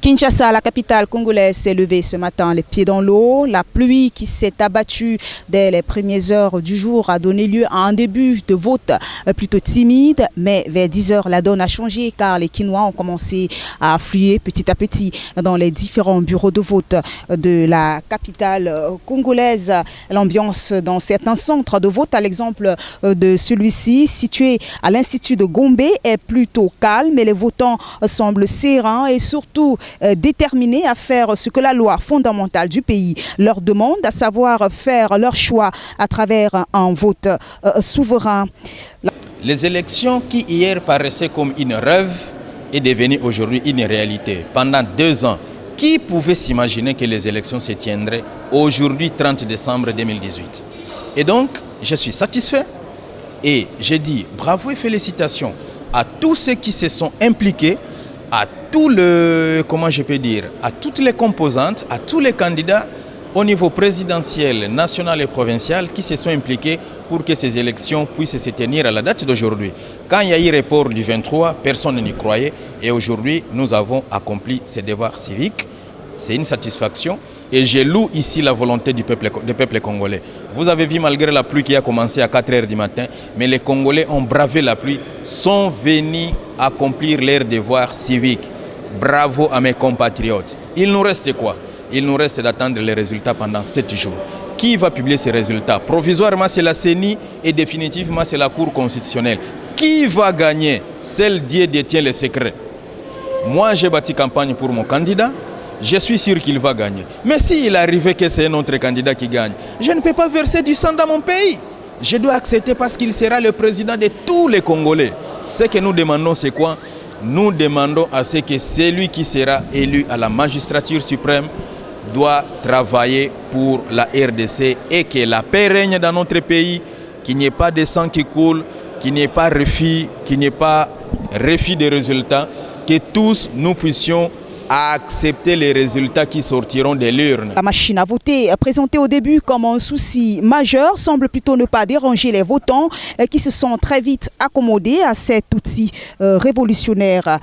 Kinshasa, la capitale congolaise, s'est levée ce matin les pieds dans l'eau. La pluie qui s'est abattue dès les premières heures du jour a donné lieu à un début de vote plutôt timide. Mais vers 10 heures, la donne a changé car les Kinois ont commencé à affluer petit à petit dans les différents bureaux de vote de la capitale congolaise. L'ambiance dans certains centres de vote, à l'exemple de celui-ci, situé à l'Institut de Gombe, est plutôt calme et les votants semblent sereins et surtout déterminés à faire ce que la loi fondamentale du pays leur demande, à savoir faire leur choix à travers un vote souverain. Les élections qui hier paraissaient comme une rêve est devenue aujourd'hui une réalité. Pendant 2 ans, qui pouvait s'imaginer que les élections se tiendraient aujourd'hui 30 décembre 2018? Et donc, je suis satisfait et je dis bravo et félicitations à tous ceux qui se sont impliqués, à à toutes les composantes, à tous les candidats au niveau présidentiel, national et provincial qui se sont impliqués pour que ces élections puissent se tenir à la date d'aujourd'hui. Quand il y a eu report du 23, personne n'y croyait et aujourd'hui nous avons accompli ces devoirs civiques. C'est une satisfaction et je loue ici la volonté du peuple congolais. Vous avez vu malgré la pluie qui a commencé à 4 h du matin, mais les Congolais ont bravé la pluie, sont venus accomplir leurs devoirs civiques. Bravo à mes compatriotes. Il nous reste quoi? Il nous reste d'attendre les résultats pendant 7 jours. Qui va publier ces résultats? Provisoirement, c'est la CENI et définitivement, c'est la Cour constitutionnelle. Qui va gagner? Seul Dieu détient les secrets. Moi, j'ai bâti campagne pour mon candidat. Je suis sûr qu'il va gagner. Mais s'il arrivait que c'est un autre candidat qui gagne, je ne peux pas verser du sang dans mon pays. Je dois accepter parce qu'il sera le président de tous les Congolais. Ce que nous demandons, c'est quoi? Nous demandons à ce que celui qui sera élu à la magistrature suprême doit travailler pour la RDC et que la paix règne dans notre pays, qu'il n'y ait pas de sang qui coule, qu'il n'y ait pas refus, des résultats, que tous nous puissions accepter les résultats qui sortiront de l'urne. La machine à voter, présentée au début comme un souci majeur, semble plutôt ne pas déranger les votants qui se sont très vite accommodés à cet outil révolutionnaire.